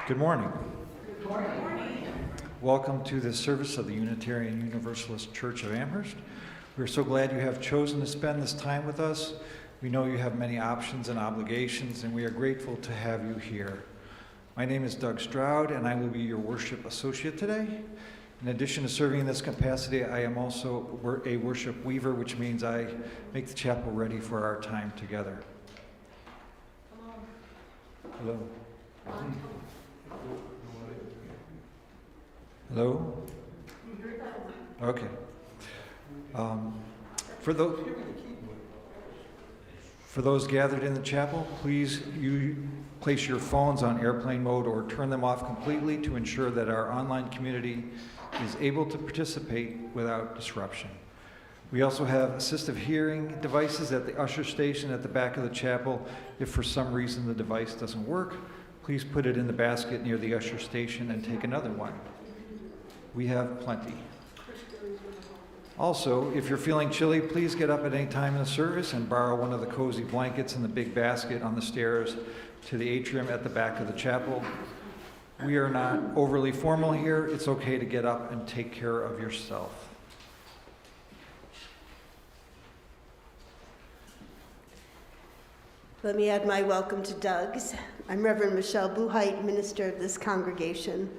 Good morning. Good morning. Welcome to the service of the Unitarian Universalist Church of Amherst. We're so glad you have chosen to spend this time with us. We know you have many options and obligations, and we are grateful to have you here. My name is Doug Stroud, and I will be your worship associate today. In addition to serving in this capacity, I am also a worship weaver, which means I make the chapel ready for our time together. Hello. Hello? Okay. For those gathered in the chapel, please place your phones on airplane mode or turn them off completely to ensure that our online community is able to participate without disruption. We also have assistive hearing devices at the usher station at the back of the chapel. If for some reason the device doesn't work, please put it in the basket near the usher station and take another one. We have plenty. Also, if you're feeling chilly, please get up at any time in the service and borrow one of the cozy blankets in the big basket on the stairs to the atrium at the back of the chapel. We are not overly formal here. It's okay to get up and take care of yourself. Let me add my welcome to Doug's. I'm Reverend Michelle Buhite, minister of this congregation.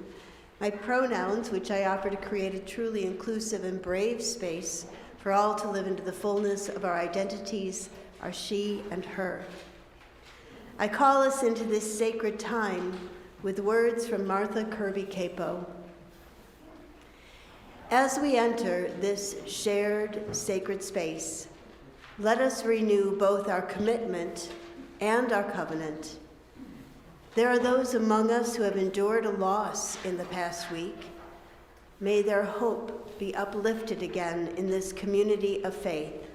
My pronouns, which I offer to create a truly inclusive and brave space for all to live into the fullness of our identities, are she and her. I call us into this sacred time with words from Martha Kirby Capo. As we enter this shared sacred space, let us renew both our commitment and our covenant. There are those among us who have endured a loss in the past week. May their hope be uplifted again in this community of faith.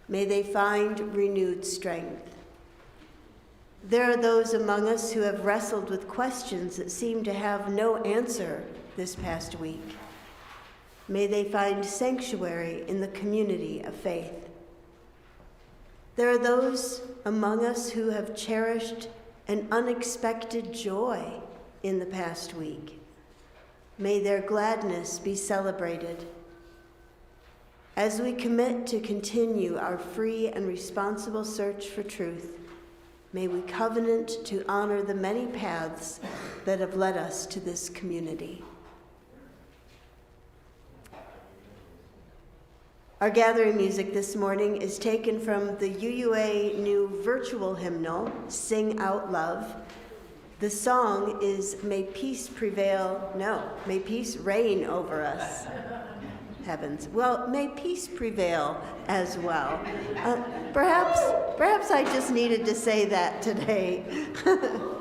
May they find renewed strength. There are those among us who have wrestled with questions that seem to have no answer this past week. May they find sanctuary in the community of faith. There are those among us who have cherished an unexpected joy in the past week. May their gladness be celebrated. As we commit to continue our free and responsible search for truth, may we covenant to honor the many paths that have led us to this community. Our gathering music this morning is taken from the UUA new virtual hymnal, Sing Out Love. The song is May Peace Reign Over Us. Heavens. Well, may peace prevail as well. Perhaps I just needed to say that today. The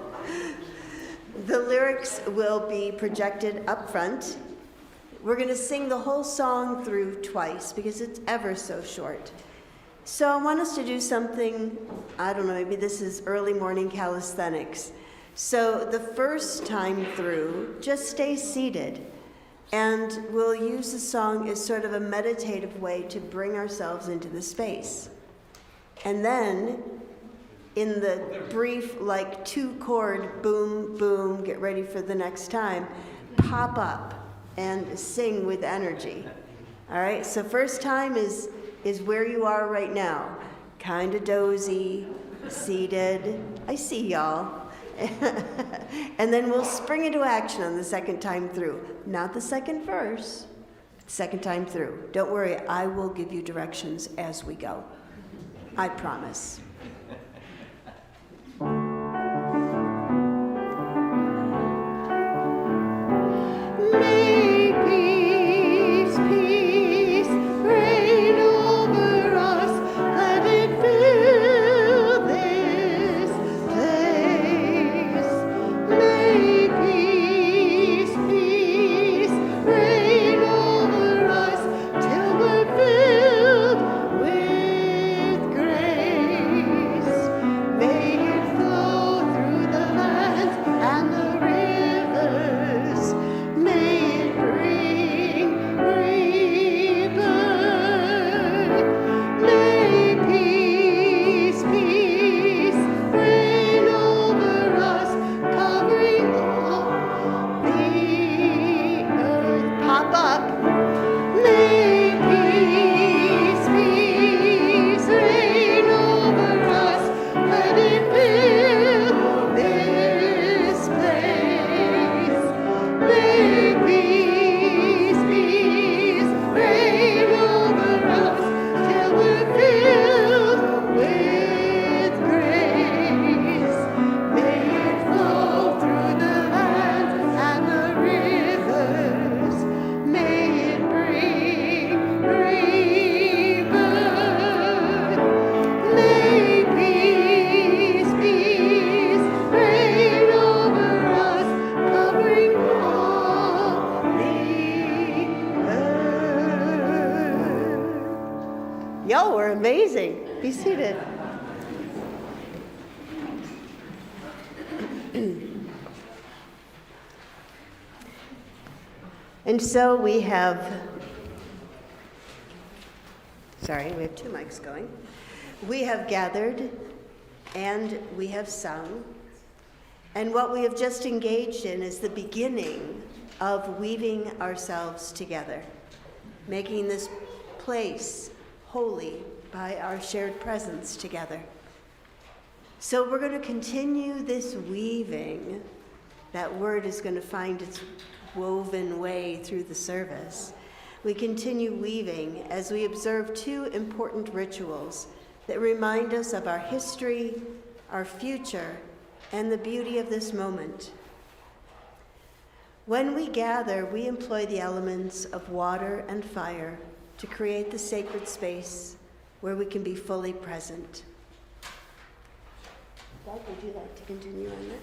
lyrics will be projected up front. We're going to sing the whole song through twice because it's ever so short. So I want us to do something, I don't know, maybe this is early morning calisthenics. So the first time through, just stay seated, and we'll use the song as sort of a meditative way to bring ourselves into the space. And then, in the brief, like 2-chord boom, boom, get ready for the next time, pop up and sing with energy. All right, so first time is where you are right now. Kind of dozy, seated. I see y'all. And then we'll spring into action on the second time through. Not the second verse, second time through. Don't worry, I will give you directions as we go. I promise. With grace. Y'all were amazing. Be seated. And so we have two mics going. We have gathered and we have sung. And what we have just engaged in is the beginning of weaving ourselves together, making this place holy by our shared presence together. So we're going to continue this weaving. That word is going to find its woven way through the service. We continue weaving as we observe two important rituals that remind us of our history, our future, and the beauty of this moment. When we gather, we employ the elements of water and fire to create the sacred space where we can be fully present. Doug, would you like to continue on that?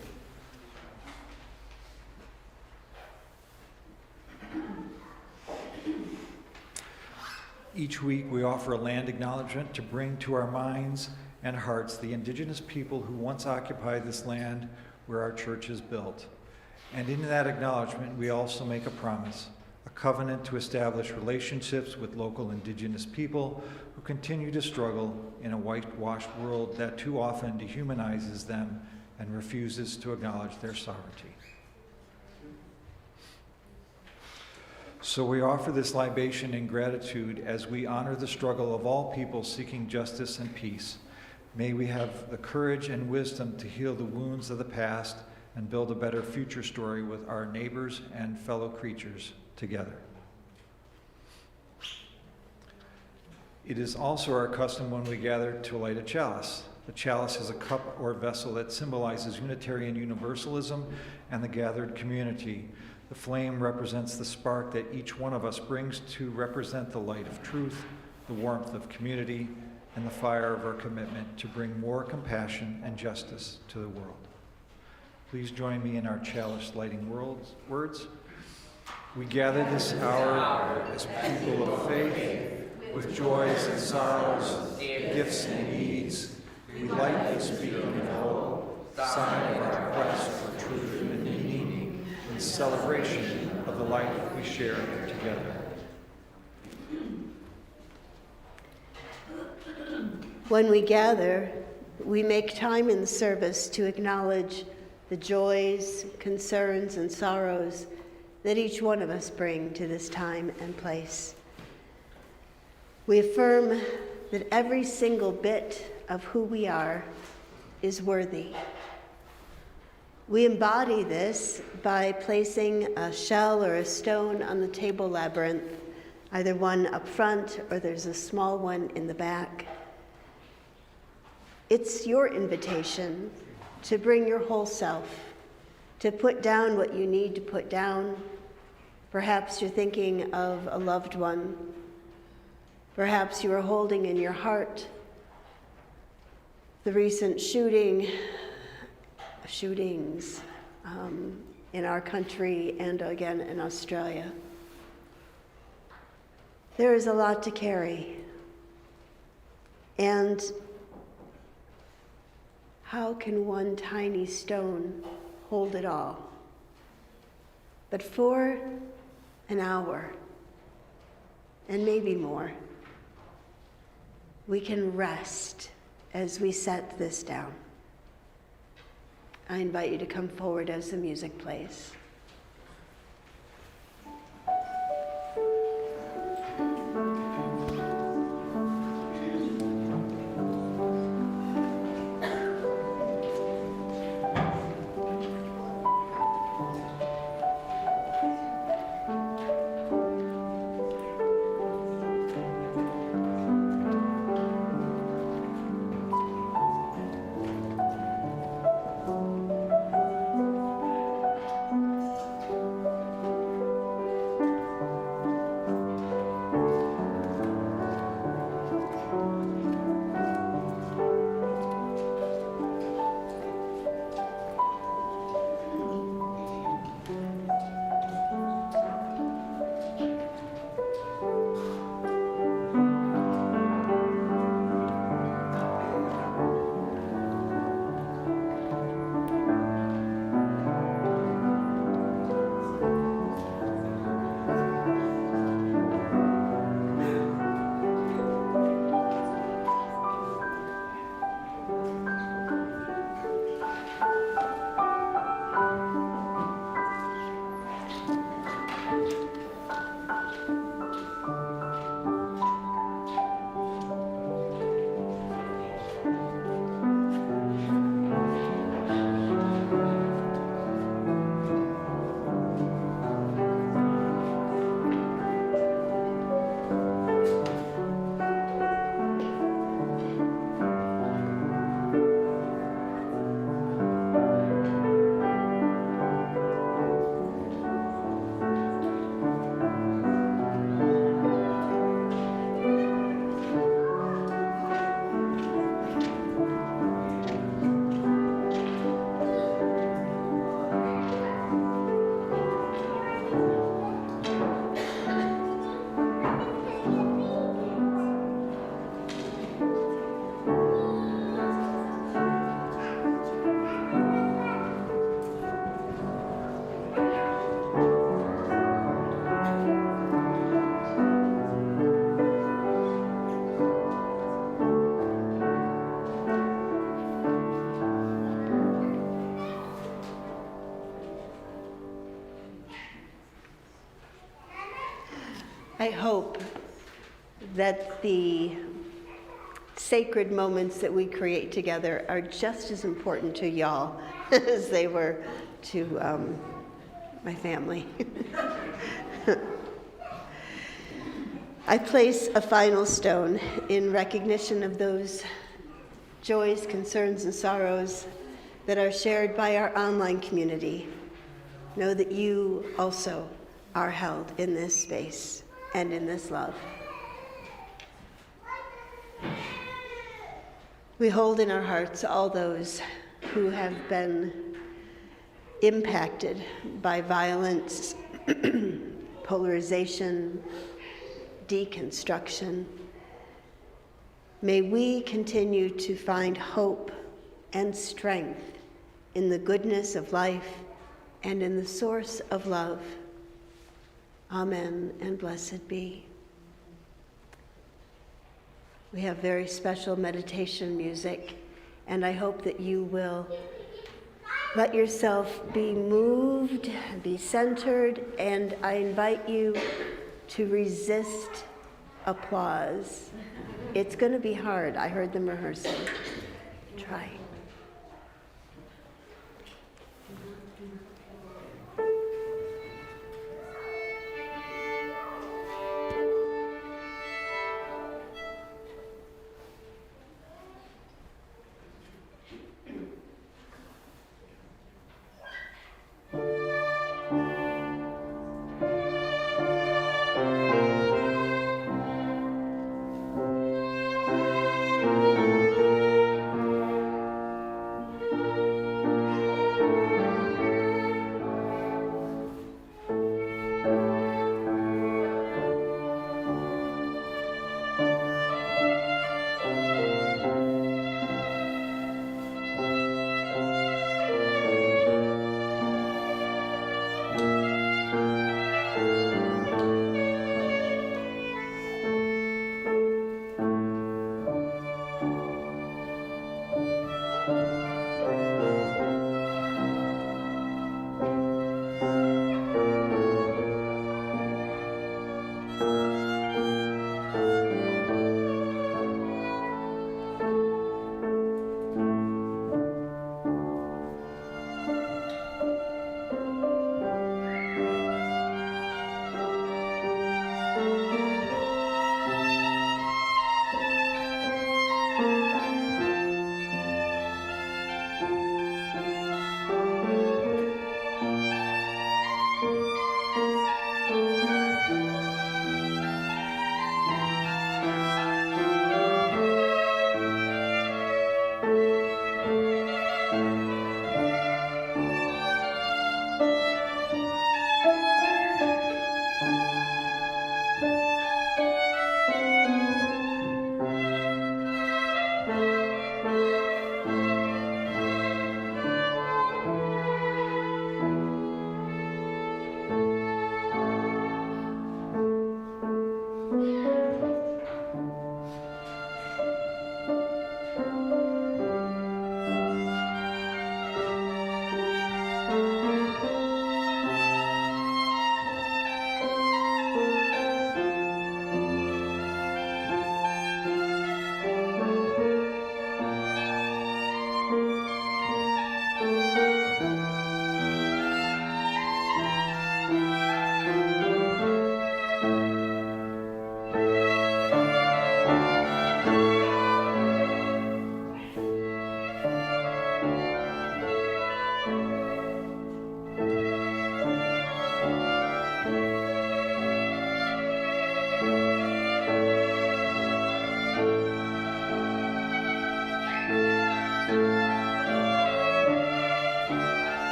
Each week, we offer a land acknowledgement to bring to our minds and hearts the indigenous people who once occupied this land where our church is built. And in that acknowledgement, we also make a promise, a covenant to establish relationships with local indigenous people who continue to struggle in a whitewashed world that too often dehumanizes them and refuses to acknowledge their sovereignty. So we offer this libation in gratitude as we honor the struggle of all people seeking justice and peace. May we have the courage and wisdom to heal the wounds of the past and build a better future story with our neighbors and fellow creatures together. It is also our custom when we gather to light a chalice. The chalice is a cup or vessel that symbolizes Unitarian Universalism and the gathered community. The flame represents the spark that each one of us brings to represent the light of truth, the warmth of community, and the fire of our commitment to bring more compassion and justice to the world. Please join me in our chalice lighting words. We gather this hour as people of faith, with joys and sorrows, gifts and needs. We light this beacon of hope, sign of our quest for truth and meaning, in celebration of the life we share together. When we gather, we make time in the service to acknowledge the joys, concerns, and sorrows that each one of us bring to this time and place. We affirm that every single bit of who we are is worthy. We embody this by placing a shell or a stone on the table labyrinth, either one up front or there's a small one in the back. It's your invitation to bring your whole self, to put down what you need to put down. Perhaps you're thinking of a loved one. Perhaps you are holding in your heart the recent shootings in our country and again in Australia. There is a lot to carry. And how can one tiny stone hold it all? But for an hour, and maybe more, we can rest as we set this down. I invite you to come forward as the music plays. that the sacred moments that we create together are just as important to y'all as they were to my family. I place a final stone in recognition of those joys, concerns, and sorrows that are shared by our online community. Know that you also are held in this space and in this love. We hold in our hearts all those who have been impacted by violence, polarization, deconstruction. May we continue to find hope and strength in the goodness of life and in the source of love. Amen, and blessed be. We have very special meditation music, and I hope that you will let yourself be moved, be centered, and I invite you to resist applause. It's going to be hard. I heard them rehearsing. Try.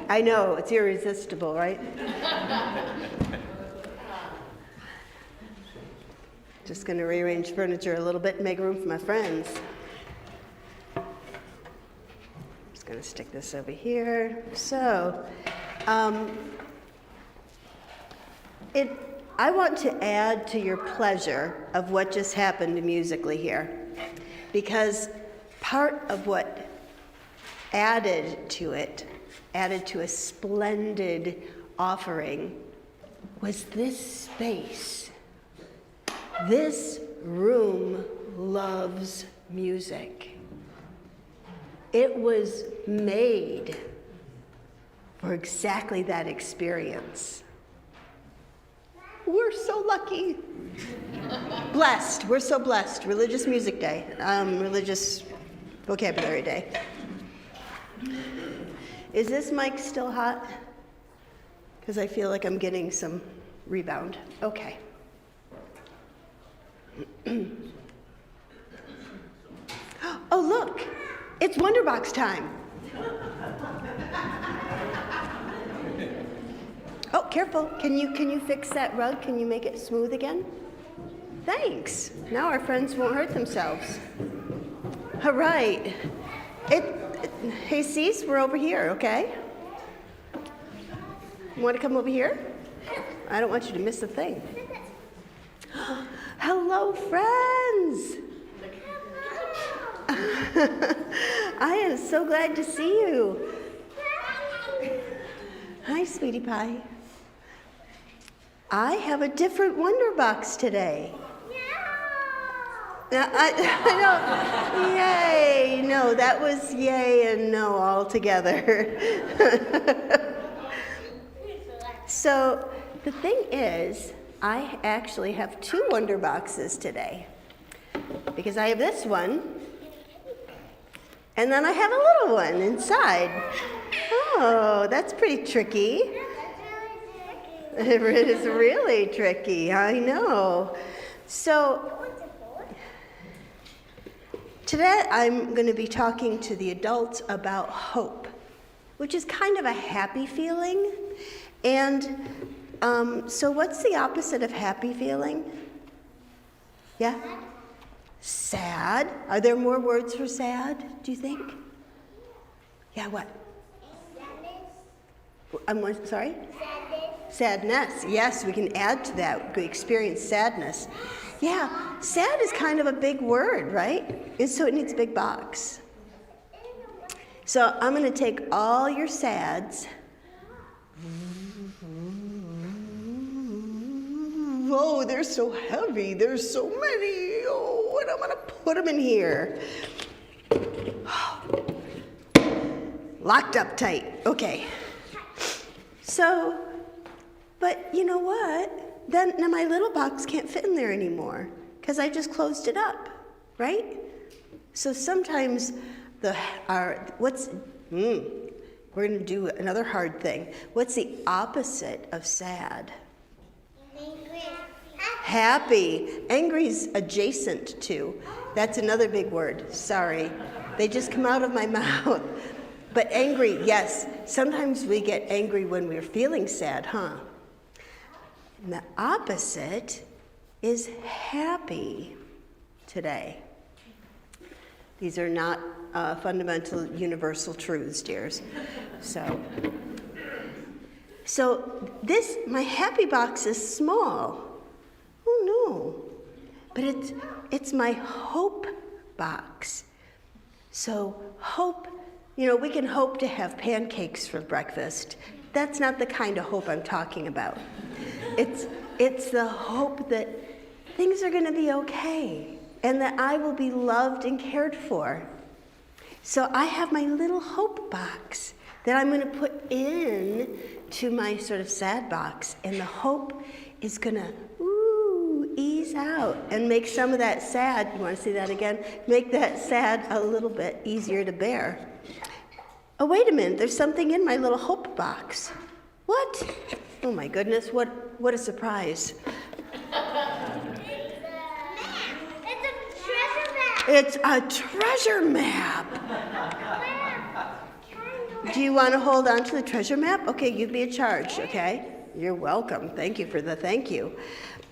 I know, it's irresistible, right? Just going to rearrange furniture a little bit and make room for my friends. Just going to stick this over here. So, I want to add to your pleasure of what just happened musically here, because part of what added to a splendid offering, was this space. This room loves music. It was made for exactly that experience. We're so lucky. Blessed. We're so blessed. Religious Music Day. Religious Vocabulary Day. Is this mic still hot? Because I feel like I'm getting some rebound. Okay. Oh, look. It's Wonderbox time. Oh, careful. Can you fix that rug? Can you make it smooth again? Thanks. Now our friends won't hurt themselves. All right. Hey, Cease, we're over here, okay? You want to come over here? I don't want you to miss a thing. Hello, friends. I am so glad to see you. Hi, sweetie pie. I have a different Wonderbox today. I know. Yay. No, that was yay and no all together. So the thing is, I actually have 2 Wonderboxes today, because I have this one, and then I have a little one inside. Oh, that's pretty tricky. It is really tricky, I know. So today I'm going to be talking to the adults about hope, which is kind of a happy feeling. And so what's the opposite of happy feeling? Yeah? Sad. Are there more words for sad, do you think? Yeah, what? Sorry? Sadness. Yes, we can add to that. We experience sadness. Yeah, sad is kind of a big word, right? And so it needs a big box. So I'm going to take all your sads. Oh, they're so heavy. There's so many. Oh, and I'm going to put them in here. Locked up tight. Okay. So, but you know what? Then now my little box can't fit in there anymore because I just closed it up, right? So sometimes we're going to do another hard thing. What's the opposite of sad? Happy. Angry's adjacent to. That's another big word. Sorry. They just come out of my mouth. But angry, yes. Sometimes we get angry when we're feeling sad, huh? And the opposite is happy today. These are not fundamental universal truths, dears. So this, my happy box is small. Oh no. But it's my hope box. So hope, we can hope to have pancakes for breakfast. That's not the kind of hope I'm talking about. It's the hope that things are going to be okay and that I will be loved and cared for. So I have my little hope box that I'm going to put in to my sort of sad box, and the hope is going to ease out and make some of that sad, you want to see that again? Make that sad a little bit easier to bear. Oh, wait a minute, there's something in my little hope box. What? Oh my goodness, what a surprise. It's a treasure map. Do you want to hold on to the treasure map? Okay, you'd be in charge, okay? You're welcome. Thank you for the thank you.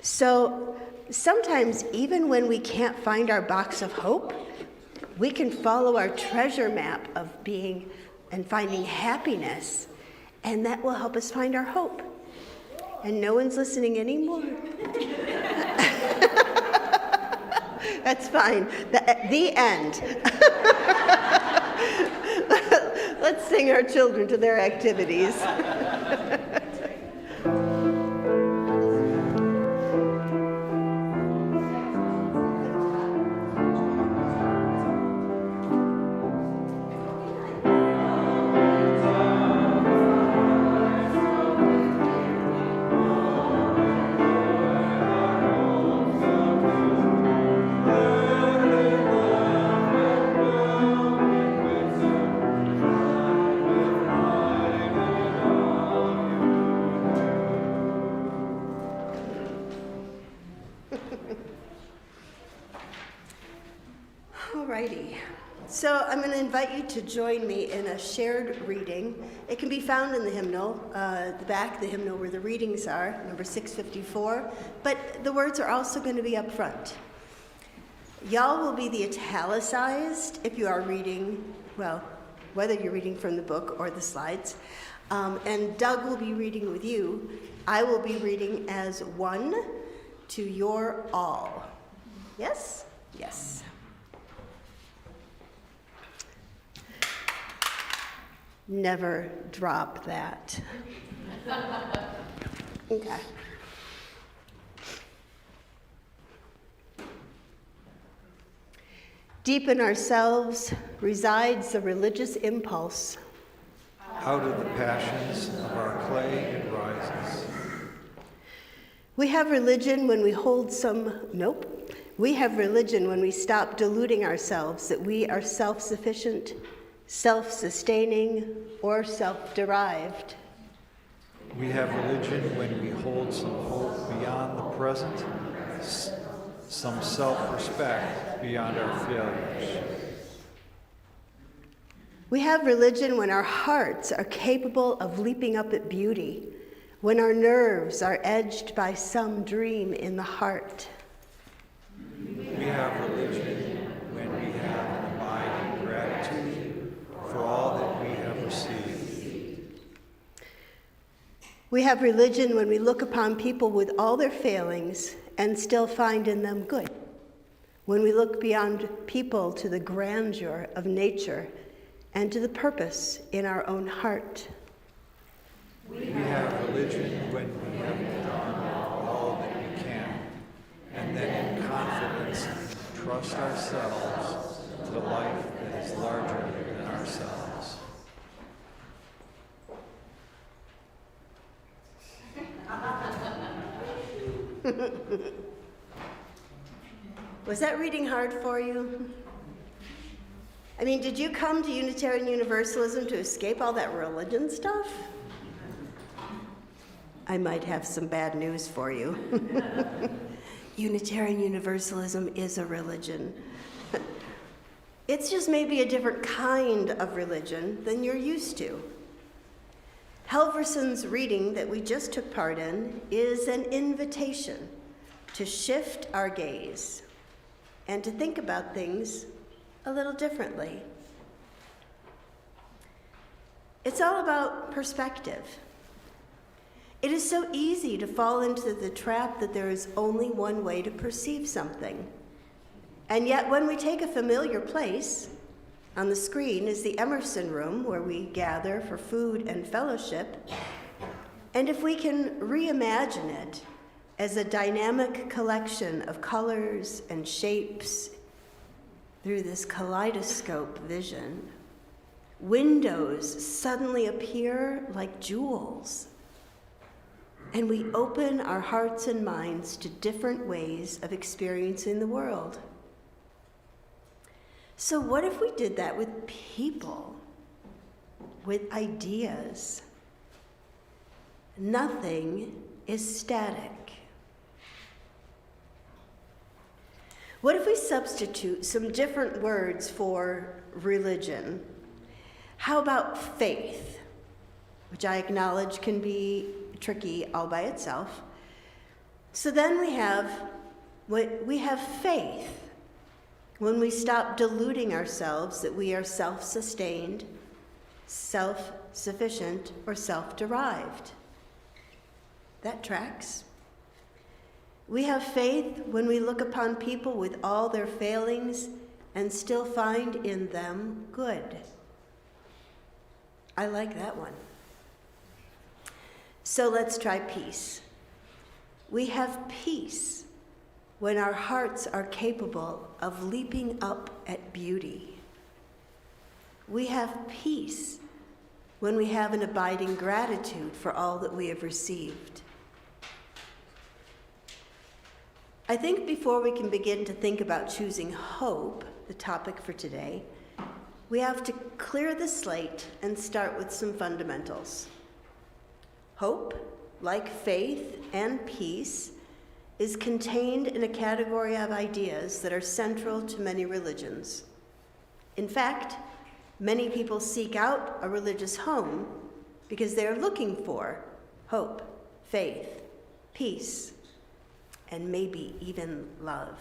So sometimes even when we can't find our box of hope, we can follow our treasure map of being and finding happiness, and that will help us find our hope. And no one's listening anymore. That's fine. The end. Let's sing our children to their activities. Alrighty. So I'm going to invite you to join me in a shared reading. It can be found in the hymnal, the back of the hymnal where the readings are, number 654, but the words are also going to be up front. Y'all will be the italicized if you are reading, well, whether you're reading from the book or the slides, and Doug will be reading with you. I will be reading as one to your all. Yes? Yes. Never drop that. Okay. Deep in ourselves resides the religious impulse. Out of the passions of our clay it rises. We have religion when we hold We have religion when we stop deluding ourselves that we are self-sufficient, self-sustaining, or self-derived. We have religion when we hold some hope beyond the present, some self-respect beyond our failures. We have religion when our hearts are capable of leaping up at beauty, when our nerves are edged by some dream in the heart. We have religion when we have an abiding gratitude for all that we have received. We have religion when we look upon people with all their failings and still find in them good. When we look beyond people to the grandeur of nature and to the purpose in our own heart. We have religion when we have done all that we can, and then in confidence trust ourselves to the life that is larger than ourselves. Was that reading hard for you? I mean, did you come to Unitarian Universalism to escape all that religion stuff? I might have some bad news for you. Unitarian Universalism is a religion. It's just maybe a different kind of religion than you're used to. Helverson's reading that we just took part in is an invitation to shift our gaze and to think about things a little differently. It's all about perspective. It is so easy to fall into the trap that there is only one way to perceive something. And yet when we take a familiar place, on the screen is the Emerson room where we gather for food and fellowship, and if we can reimagine it as a dynamic collection of colors and shapes through this kaleidoscope vision, windows suddenly appear like jewels, and we open our hearts and minds to different ways of experiencing the world. So what if we did that with people, with ideas? Nothing is static. What if we substitute some different words for religion? How about faith, which I acknowledge can be tricky all by itself? So then we have faith when we stop deluding ourselves that we are self-sustained, self-sufficient, or self-derived. That tracks. We have faith when we look upon people with all their failings and still find in them good. I like that one. So let's try peace. We have peace when our hearts are capable of leaping up at beauty. We have peace when we have an abiding gratitude for all that we have received. I think before we can begin to think about choosing hope, the topic for today, we have to clear the slate and start with some fundamentals. Hope, like faith and peace, is contained in a category of ideas that are central to many religions. In fact, many people seek out a religious home because they are looking for hope, faith, peace, and maybe even love.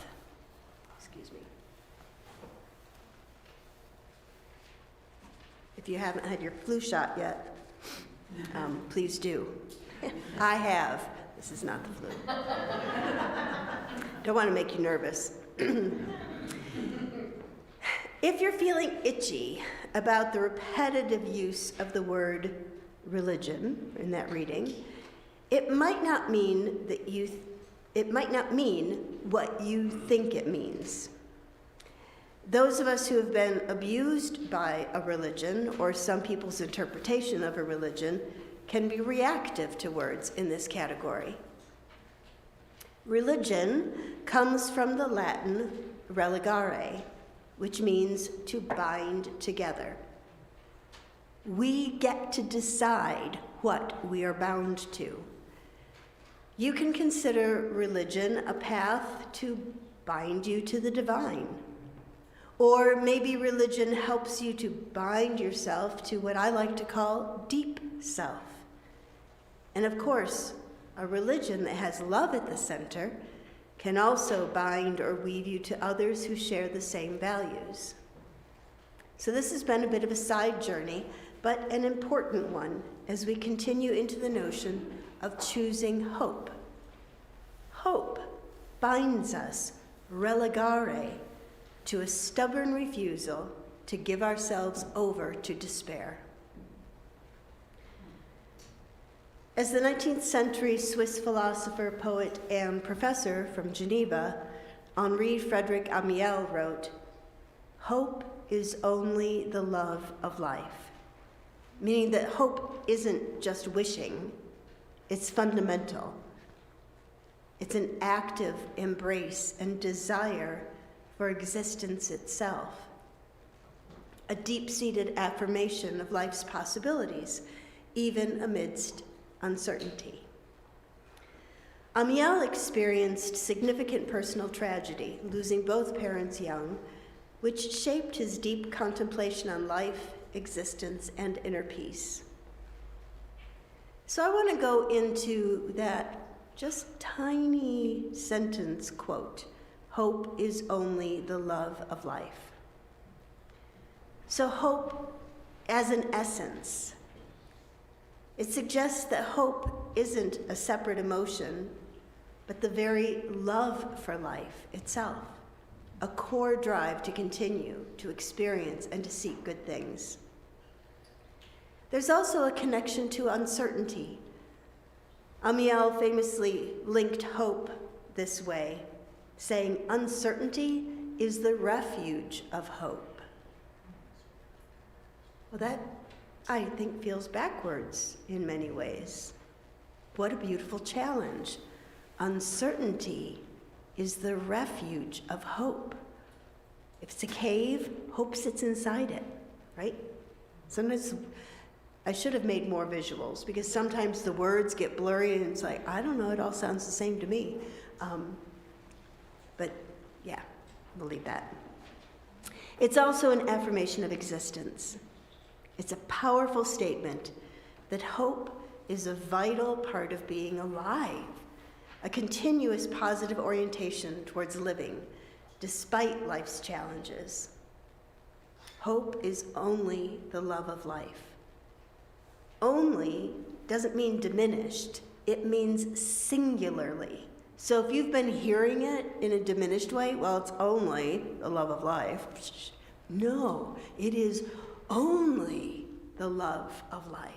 Excuse me. If you haven't had your flu shot yet, please do. I have. This is not the flu. Don't want to make you nervous. If you're feeling itchy about the repetitive use of the word religion in that reading, it might not mean what you think it means. Those of us who have been abused by a religion or some people's interpretation of a religion can be reactive to words in this category. Religion comes from the Latin religare, which means to bind together. We get to decide what we are bound to. You can consider religion a path to bind you to the divine. Or maybe religion helps you to bind yourself to what I like to call deep self. And of course, a religion that has love at the center can also bind or weave you to others who share the same values. So this has been a bit of a side journey, but an important one as we continue into the notion of choosing hope. Hope binds us, religare, to a stubborn refusal to give ourselves over to despair. As the 19th century Swiss philosopher, poet, and professor from Geneva, Henri Frédéric Amiel wrote, "Hope is only the love of life," meaning that hope isn't just wishing, it's fundamental. It's an active embrace and desire for existence itself, a deep-seated affirmation of life's possibilities, even amidst uncertainty. Amiel experienced significant personal tragedy, losing both parents young, which shaped his deep contemplation on life, existence, and inner peace. So I want to go into that just tiny sentence quote, "Hope is only the love of life." So hope as an essence. It suggests that hope isn't a separate emotion, but the very love for life itself, a core drive to continue, to experience, and to seek good things. There's also a connection to uncertainty. Amiel famously linked hope this way, saying, "Uncertainty is the refuge of hope." Well, that, I think, feels backwards in many ways. What a beautiful challenge. Uncertainty is the refuge of hope. If it's a cave, hope sits inside it, right? Sometimes I should have made more visuals because sometimes the words get blurry and it's like, I don't know, it all sounds the same to me. But yeah, we'll leave that. It's also an affirmation of existence. It's a powerful statement that hope is a vital part of being alive, a continuous positive orientation towards living despite life's challenges. Hope is only the love of life. Only doesn't mean diminished, it means singularly. So if you've been hearing it in a diminished way, well, it's only the love of life. No, it is only the love of life.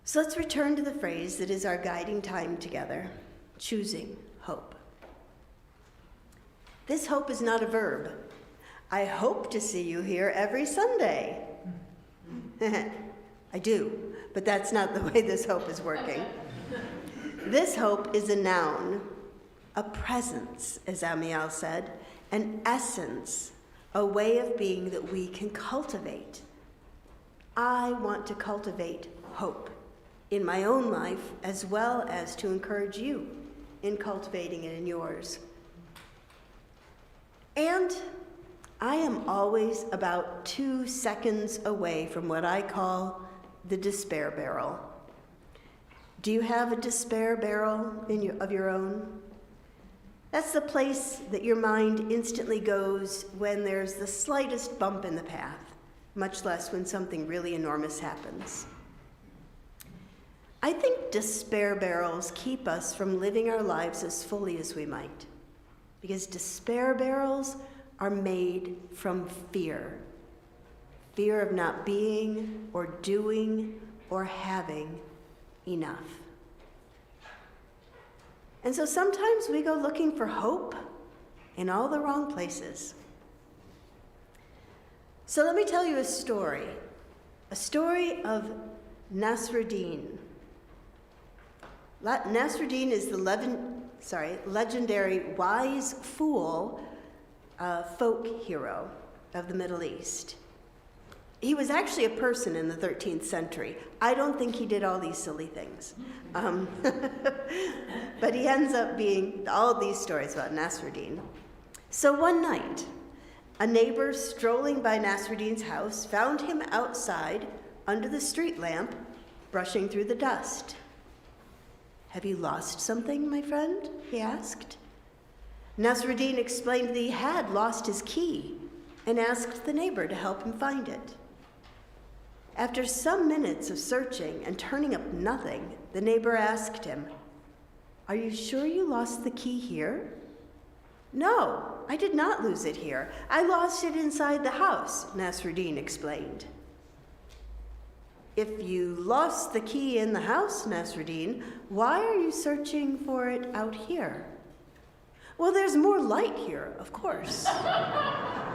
So let's return to the phrase that is our guiding time together, choosing hope. This hope is not a verb. I hope to see you here every Sunday. I do, but that's not the way this hope is working. This hope is a noun, a presence, as Amiel said, an essence, a way of being that we can cultivate. I want to cultivate hope in my own life as well as to encourage you in cultivating it in yours. And I am always about 2 seconds away from what I call the despair barrel. Do you have a despair barrel of your own? That's the place that your mind instantly goes when there's the slightest bump in the path, much less when something really enormous happens. I think despair barrels keep us from living our lives as fully as we might, because despair barrels are made from fear. Fear of not being or doing or having enough. And so sometimes we go looking for hope in all the wrong places. So let me tell you a story of Nasruddin. Nasruddin is the legendary wise fool folk hero of the Middle East. He was actually a person in the 13th century. I don't think he did all these silly things. But he ends up being all these stories about Nasruddin. So one night, a neighbor strolling by Nasruddin's house found him outside under the street lamp, brushing through the dust. "Have you lost something, my friend?" he asked. Nasruddin explained that he had lost his key and asked the neighbor to help him find it. After some minutes of searching and turning up nothing, the neighbor asked him, "Are you sure you lost the key here?" "No, I did not lose it here. I lost it inside the house," Nasruddin explained. "If you lost the key in the house, Nasruddin, why are you searching for it out here?" "Well, there's more light here, of course,"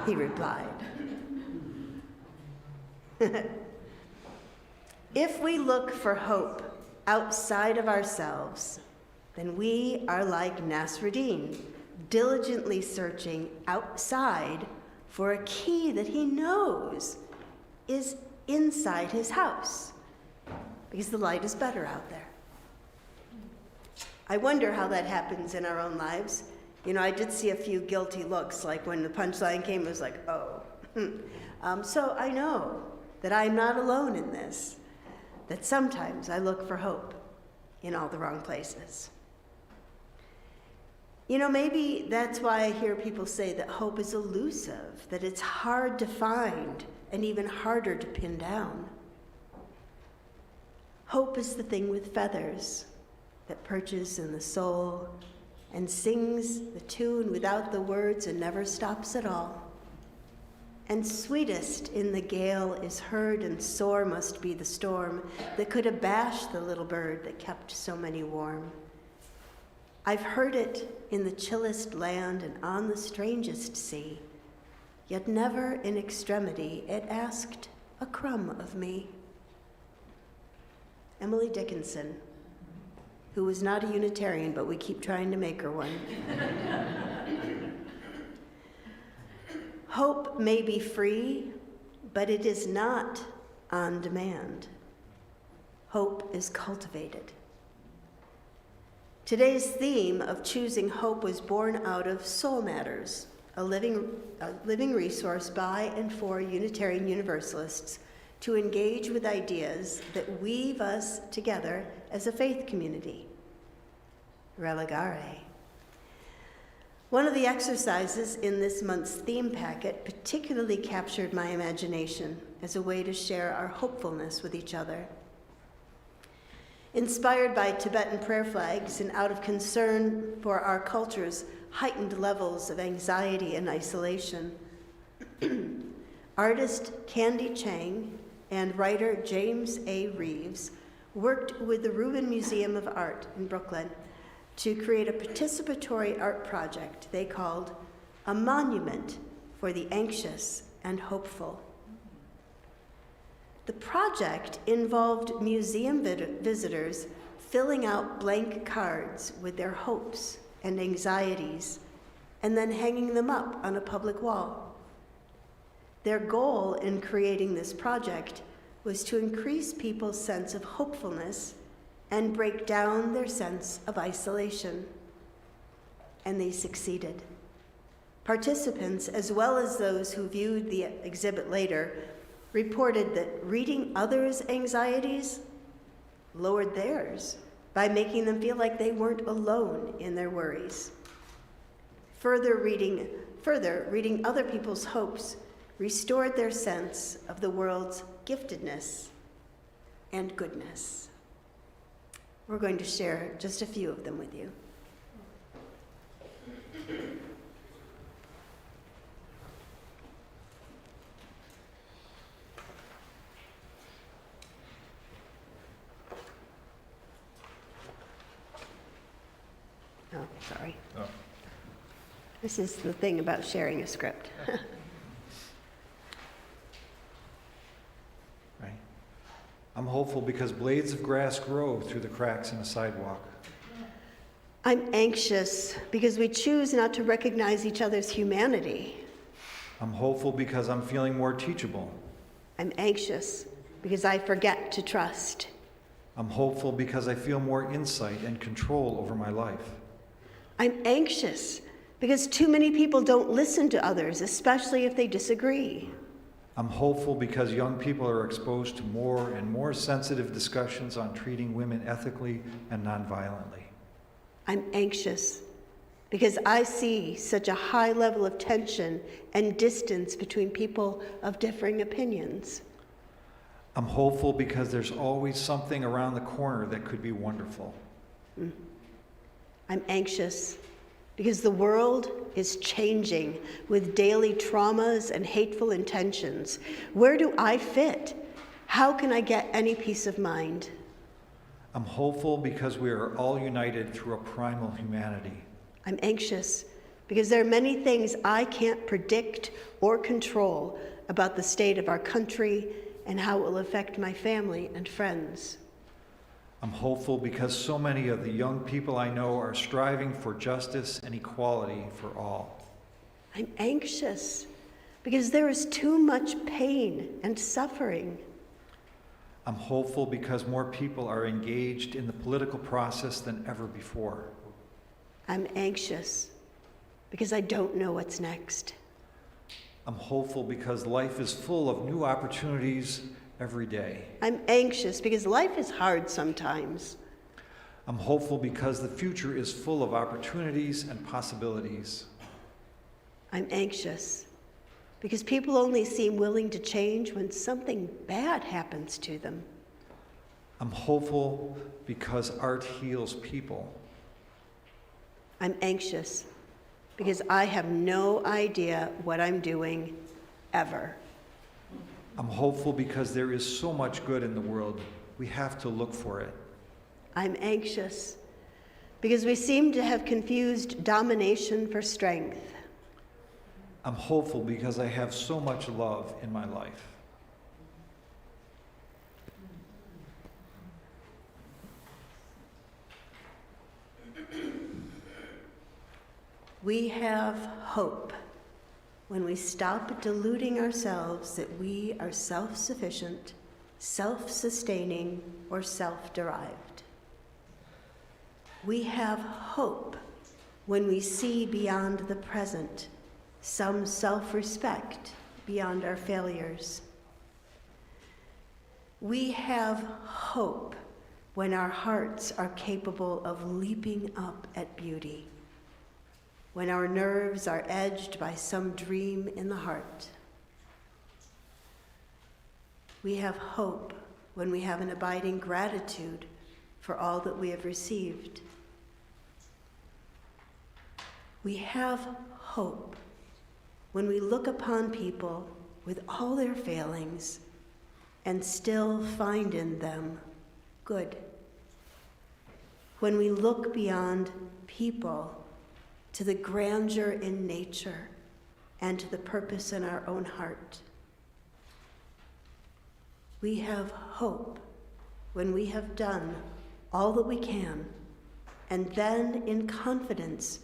he replied. If we look for hope outside of ourselves, then we are like Nasruddin, diligently searching outside for a key that he knows is inside his house, because the light is better out there. I wonder how that happens in our own lives. You know, I did see a few guilty looks, like when the punchline came, it was like, oh. So I know that I'm not alone in this, that sometimes I look for hope in all the wrong places. You know, maybe that's why I hear people say that hope is elusive, that it's hard to find and even harder to pin down. Hope is the thing with feathers that perches in the soul and sings the tune without the words and never stops at all. And sweetest in the gale is heard, and sore must be the storm that could abash the little bird that kept so many warm. I've heard it in the chillest land and on the strangest sea, yet never in extremity it asked a crumb of me. Emily Dickinson, who was not a Unitarian, but we keep trying to make her one. Hope may be free, but it is not on demand. Hope is cultivated. Today's theme of choosing hope was born out of Soul Matters, a living resource by and for Unitarian Universalists to engage with ideas that weave us together as a faith community. Religare. One of the exercises in this month's theme packet particularly captured my imagination as a way to share our hopefulness with each other. Inspired by Tibetan prayer flags and out of concern for our culture's heightened levels of anxiety and isolation, artist Candy Chang and writer James A. Reeves worked with the Rubin Museum of Art in Brooklyn to create a participatory art project they called A Monument for the Anxious and Hopeful. The project involved museum visitors filling out blank cards with their hopes and anxieties and then hanging them up on a public wall. Their goal in creating this project was to increase people's sense of hopefulness and break down their sense of isolation. And they succeeded. Participants, as well as those who viewed the exhibit later, reported that reading others' anxieties lowered theirs by making them feel like they weren't alone in their worries. Further, reading other people's hopes restored their sense of the world's giftedness and goodness. We're going to share just a few of them with you. Oh, sorry. Oh. This is the thing about sharing a script. Right. I'm hopeful because blades of grass grow through the cracks in a sidewalk. I'm anxious because we choose not to recognize each other's humanity. I'm hopeful because I'm feeling more teachable. I'm anxious because I forget to trust. I'm hopeful because I feel more insight and control over my life. I'm anxious because too many people don't listen to others, especially if they disagree. I'm hopeful because young people are exposed to more and more sensitive discussions on treating women ethically and nonviolently. I'm anxious because I see such a high level of tension and distance between people of differing opinions. I'm hopeful because there's always something around the corner that could be wonderful. I'm anxious because the world is changing with daily traumas and hateful intentions. Where do I fit? How can I get any peace of mind? I'm hopeful because we are all united through a primal humanity. I'm anxious because there are many things I can't predict or control about the state of our country and how it will affect my family and friends. I'm hopeful because so many of the young people I know are striving for justice and equality for all. I'm anxious because there is too much pain and suffering. I'm hopeful because more people are engaged in the political process than ever before. I'm anxious because I don't know what's next. I'm hopeful because life is full of new opportunities every day. I'm anxious because life is hard sometimes. I'm hopeful because the future is full of opportunities and possibilities. I'm anxious because people only seem willing to change when something bad happens to them. I'm hopeful because art heals people. I'm anxious because I have no idea what I'm doing ever. I'm hopeful because there is so much good in the world. We have to look for it. I'm anxious because we seem to have confused domination for strength. I'm hopeful because I have so much love in my life. We have hope when we stop deluding ourselves that we are self-sufficient, self-sustaining, or self-derived. We have hope when we see beyond the present some self-respect beyond our failures. We have hope when our hearts are capable of leaping up at beauty, when our nerves are edged by some dream in the heart. We have hope when we have an abiding gratitude for all that we have received. We have hope when we look upon people with all their failings and still find in them good. When we look beyond people to the grandeur in nature and to the purpose in our own heart. We have hope when we have done all that we can and then in confidence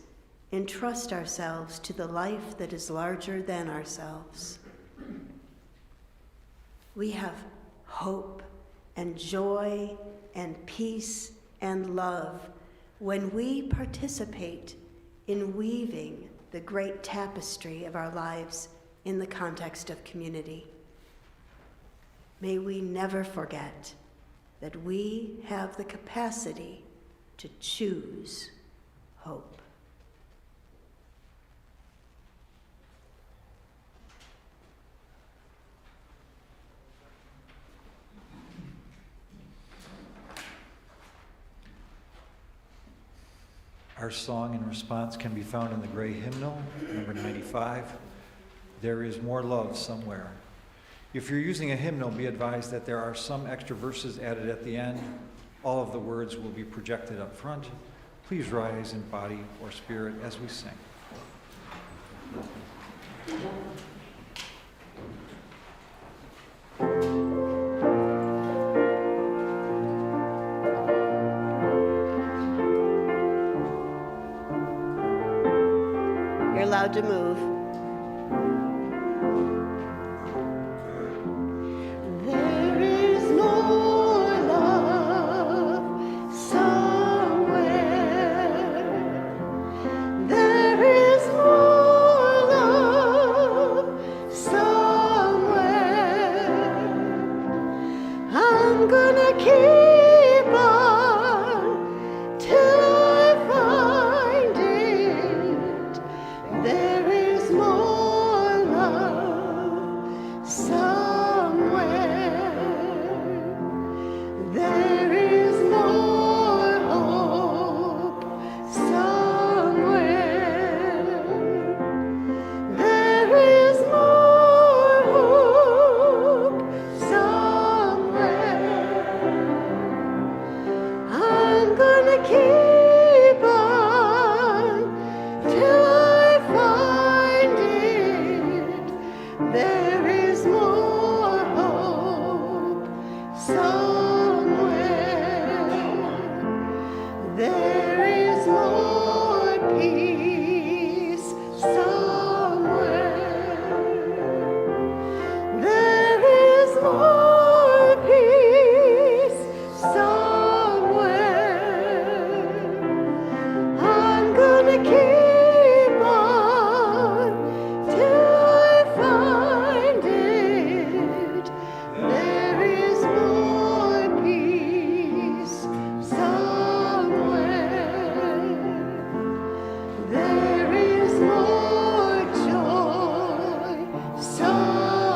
entrust ourselves to the life that is larger than ourselves. We have hope and joy and peace and love when we participate in weaving the great tapestry of our lives in the context of community. May we never forget that we have the capacity to choose hope. Our song in response can be found in the gray hymnal, number 95. There is more love somewhere. If you're using a hymnal, be advised that there are some extra verses added at the end. All of the words will be projected up front. Please rise in body or spirit as we sing. You're allowed to move. There is more love somewhere. There is more love somewhere. I'm gonna keep on till I find it. There is more love somewhere. There is more hope somewhere. There is more hope somewhere. I'm gonna keep on till I find it. There is more hope somewhere. There is more peace somewhere. There is more peace somewhere. I'm gonna keep on till I find it. There is more peace somewhere. There is more joy somewhere.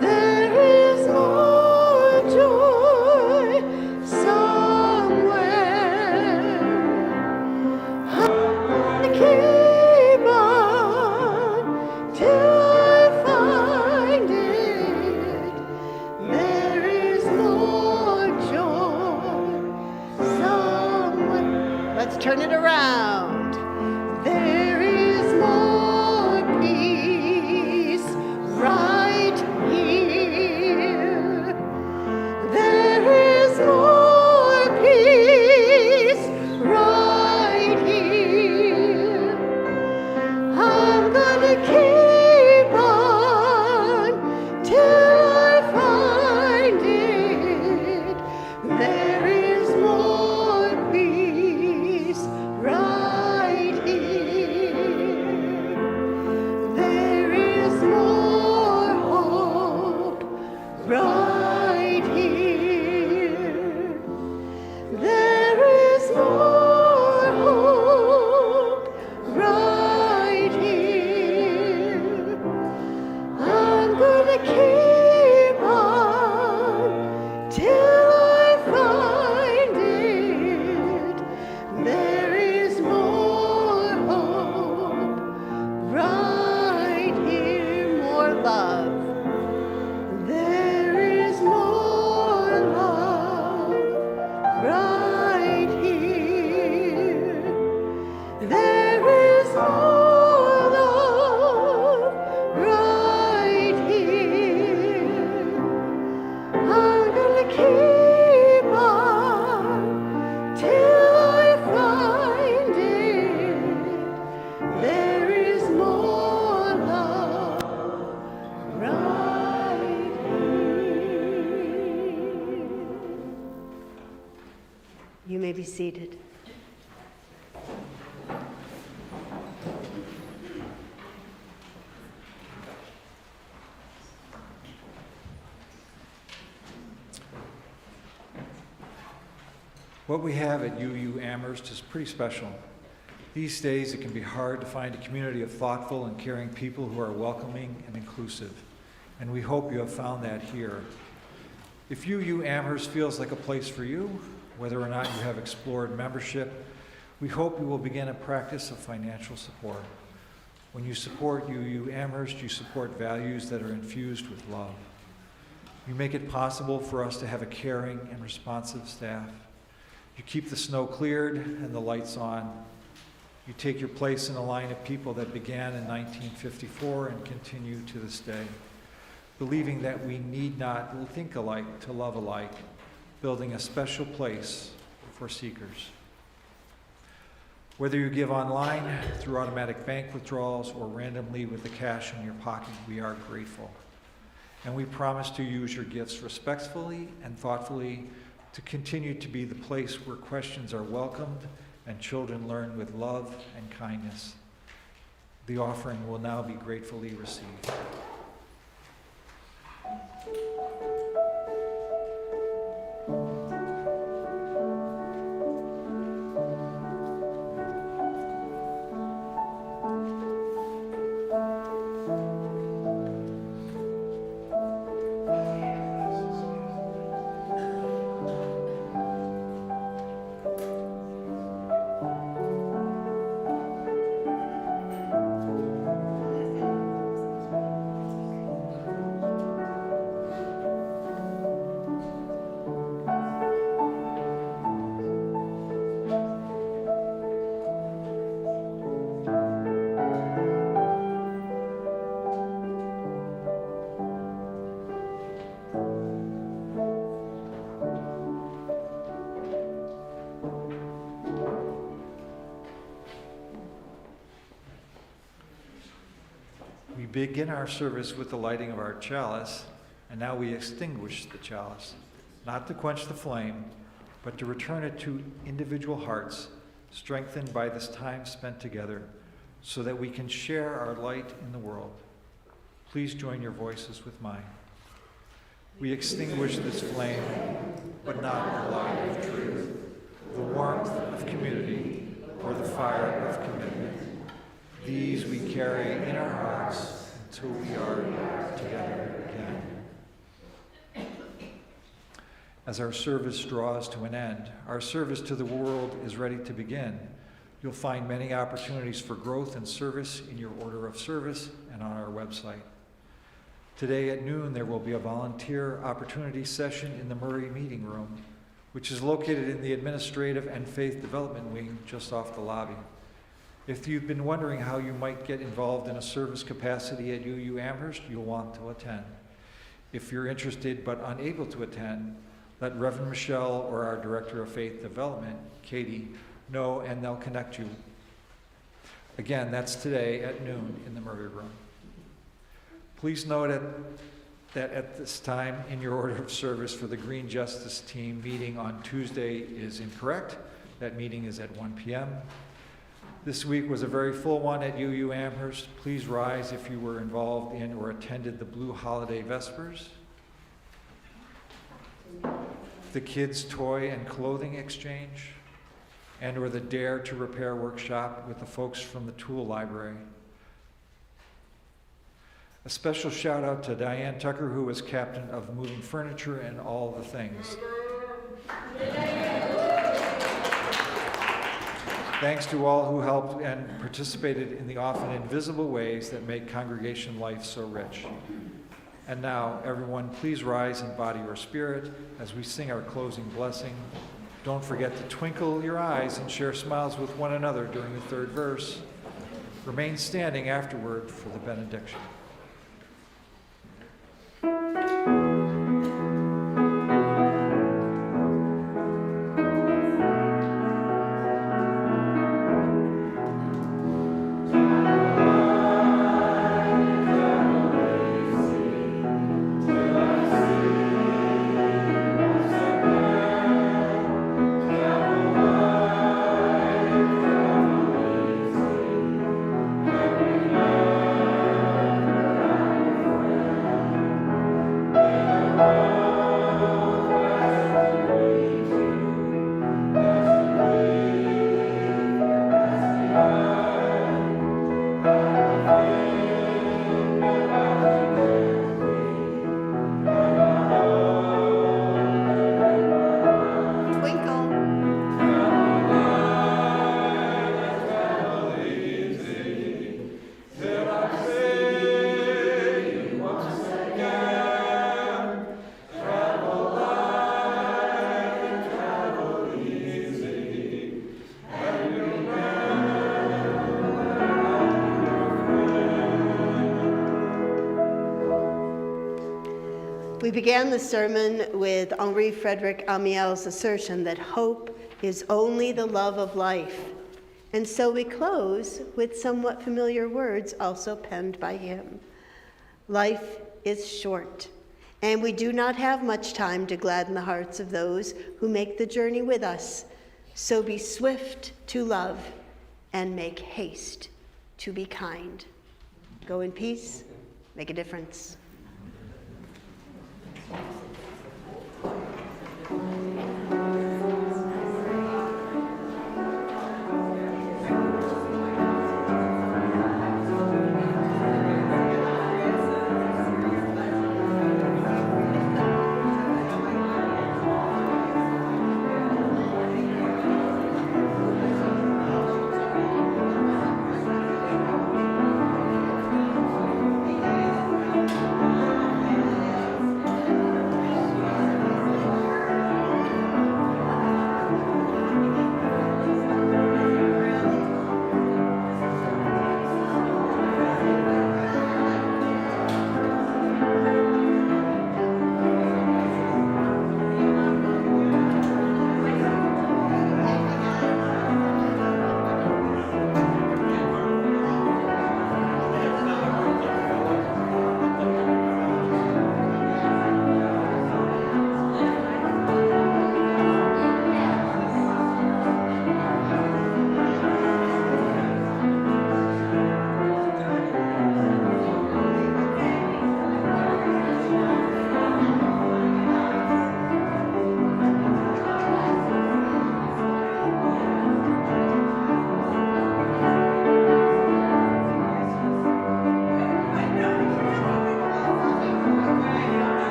There is more joy somewhere. I'm gonna keep on till I find it. There is more joy somewhere. Let's turn it around. There is more peace right here. There is more peace right here. I'm gonna keep on till I find it. There is more peace right may be seated. What we have at UU Amherst is pretty special. These days, it can be hard to find a community of thoughtful and caring people who are welcoming and inclusive, and we hope you have found that here. If UU Amherst feels like a place for you, whether or not you have explored membership, we hope you will begin a practice of financial support. When you support UU Amherst, you support values that are infused with love. You make it possible for us to have a caring and responsive staff. You keep the snow cleared and the lights on. You take your place in a line of people that began in 1954 and continue to this day, believing that we need not think alike to love alike, building a special place for seekers. Whether you give online, through automatic bank withdrawals, or randomly with the cash in your pocket, we are grateful. And we promise to use your gifts respectfully and thoughtfully to continue to be the place where questions are welcomed and children learn with love and kindness. The offering will now be gratefully received. We begin our service with the lighting of our chalice, and now we extinguish the chalice, not to quench the flame, but to return it to individual hearts, strengthened by this time spent together, so that we can share our light in the world. Please join your voices with mine. We extinguish this flame, but not the light of truth, the warmth of community, or the fire of commitment. These we carry in our hearts until we are together again. As our service draws to an end, our service to the world is ready to begin. You'll find many opportunities for growth and service in your order of service and on our website. Today at noon, there will be a volunteer opportunity session in the Murray Meeting Room, which is located in the Administrative and Faith Development Wing just off the lobby. If you've been wondering how you might get involved in a service capacity at UU Amherst, you'll want to attend. If you're interested but unable to attend, let Reverend Michelle or our Director of Faith Development, Katie, know and they'll connect you. Again, that's today at noon in the Murray Room. Please note that at this time in your order of service for the Green Justice Team meeting on Tuesday is incorrect. That meeting is at 1 p.m. This week was a very full one at UU Amherst. Please rise if you were involved in or attended the Blue Holiday Vespers, the Kids' Toy and Clothing Exchange, and or the Dare to Repair workshop with the folks from the Tool Library. A special shout out to Diane Tucker, who was captain of Moving Furniture and All the Things. Thanks to all who helped and participated in the often invisible ways that make congregation life so rich. And now, everyone, please rise in body or spirit as we sing our closing blessing. Don't forget to twinkle your eyes and share smiles with one another during the third verse. Remain standing afterward for the benediction. We began the sermon with Henri Frédéric Amiel's assertion that hope is only the love of life. And so we close with somewhat familiar words also penned by him. Life is short, and we do not have much time to gladden the hearts of those who make the journey with us. So be swift to love and make haste to be kind. Go in peace, make a difference.